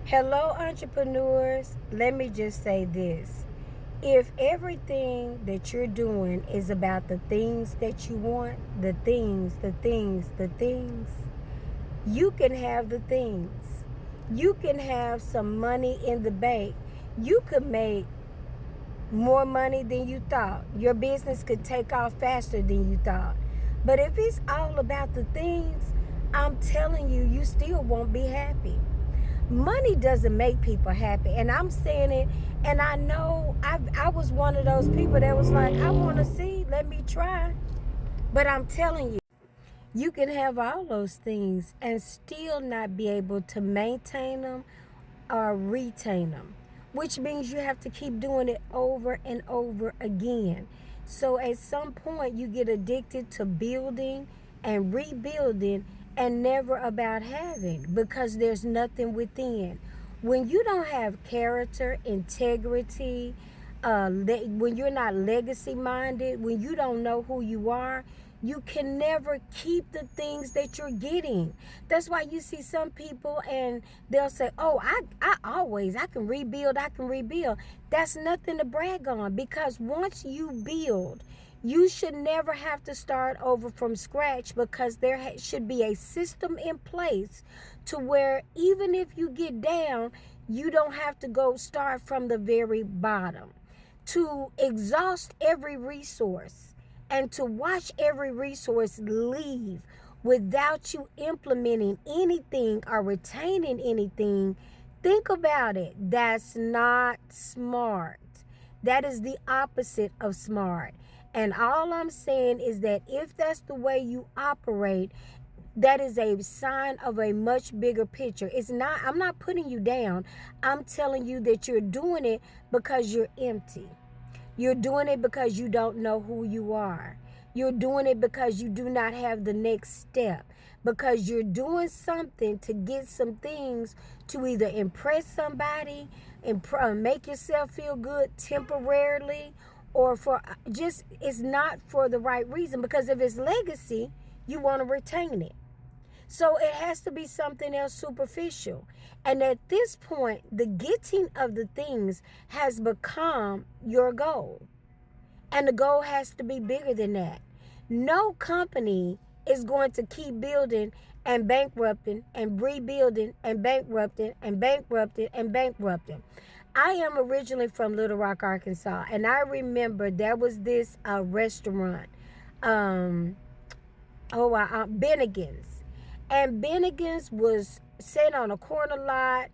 Hello, entrepreneurs. Let me just say this. If everything that you're doing is about the things that you want, the things, you can have the things. You can have some money in the bank. You could make more money than you thought. Your business could take off faster than you thought. But if it's all about the things, I'm telling you, you still won't be happy. Money doesn't make people happy, and I'm saying it, and I know I was one of those people that was like, I want to see, let me try. But I'm telling you, you can have all those things and still not be able to maintain them or retain them, which means you have to keep doing it over and over again. So at some point, you get addicted to building and rebuilding and never about having, because there's nothing within. When you don't have character, integrity, when you're not legacy minded, when you don't know who you are, you can never keep the things that you're getting. That's why you see some people and they'll say, oh, I can rebuild, I can rebuild. That's nothing to brag on, because once you build, you should never have to start over from scratch, because there should be a system in place to where even if you get down, you don't have to go start from the very bottom. To exhaust every resource and to watch every resource leave without you implementing anything or retaining anything, think about it. That's not smart. That is the opposite of smart. And all I'm saying is that if that's the way you operate, that is a sign of a much bigger picture. I'm not putting you down. I'm telling you that you're doing it because you're empty. You're doing it because you don't know who you are. You're doing it because you do not have the next step. Because you're doing something to get some things to either impress somebody and make yourself feel good temporarily, or for just, it's not for the right reason. Because if it's legacy, you want to retain it. So it has to be something else superficial. And at this point, the getting of the things has become your goal. And the goal has to be bigger than that. No company is going to keep building and bankrupting and rebuilding and bankrupting and bankrupting and bankrupting. I am originally from Little Rock, Arkansas, and I remember there was this restaurant, Bennigan's. And Bennigan's was set on a corner lot,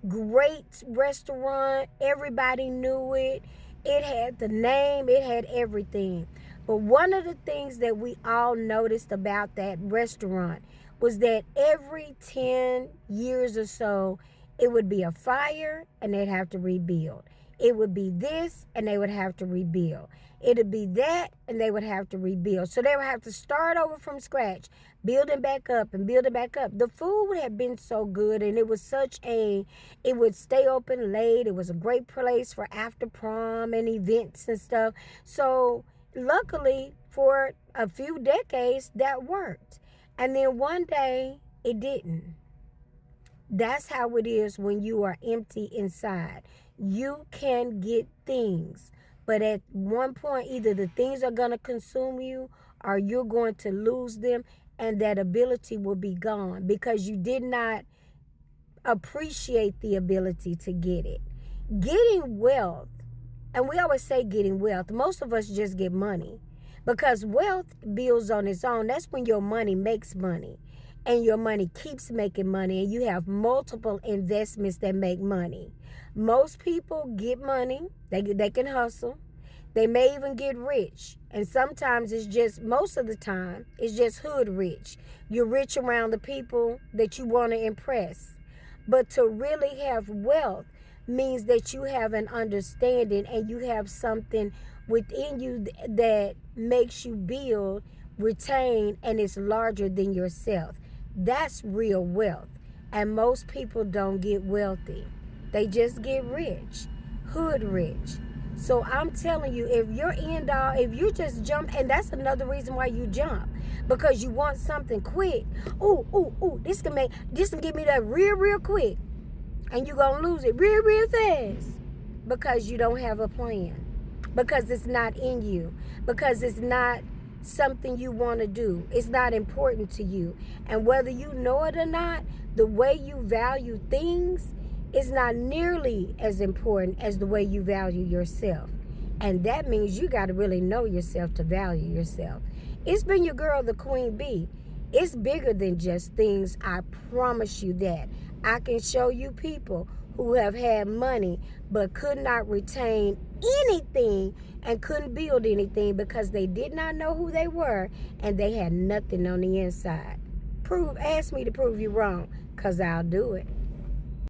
great restaurant, everybody knew it. It had the name, it had everything. But one of the things that we all noticed about that restaurant was that every 10 years or so, it would be a fire and they'd have to rebuild. It would be this and they would have to rebuild. It'd be that and they would have to rebuild. So they would have to start over from scratch, building back up and building back up. The food had been so good, and it was it would stay open late. It was a great place for after prom and events and stuff. So luckily for a few decades that worked. And then one day it didn't. That's how it is when you are empty inside. You can get things, but at one point, either the things are going to consume you or you're going to lose them, and that ability will be gone because you did not appreciate the ability to get it. Getting wealth, and we always say getting wealth, most of us just get money, because wealth builds on its own. That's when your money makes money. And your money keeps making money, and you have multiple investments that make money. Most people get money, they can hustle. They may even get rich. And sometimes most of the time, it's just hood rich. You're rich around the people that you want to impress. But to really have wealth means that you have an understanding and you have something within you that makes you build, retain, and it's larger than yourself. That's real wealth. And most people don't get wealthy. They just get rich, hood rich. So I'm telling you, if you just jump, and that's another reason why you jump, because you want something quick. This can give me that real quick. And you're going to lose it real, real fast because you don't have a plan. Because it's not in you. Because it's not something you want to do. It's not important to you. And whether you know it or not, the way you value things is not nearly as important as the way you value yourself. And that means you got to really know yourself to value yourself. It's been your girl, the Queen Bee. It's bigger than just things. I promise you that. I can show you people who have had money but could not retain anything and couldn't build anything because they did not know who they were and they had nothing on the inside. Ask me to prove you wrong, because I'll do it.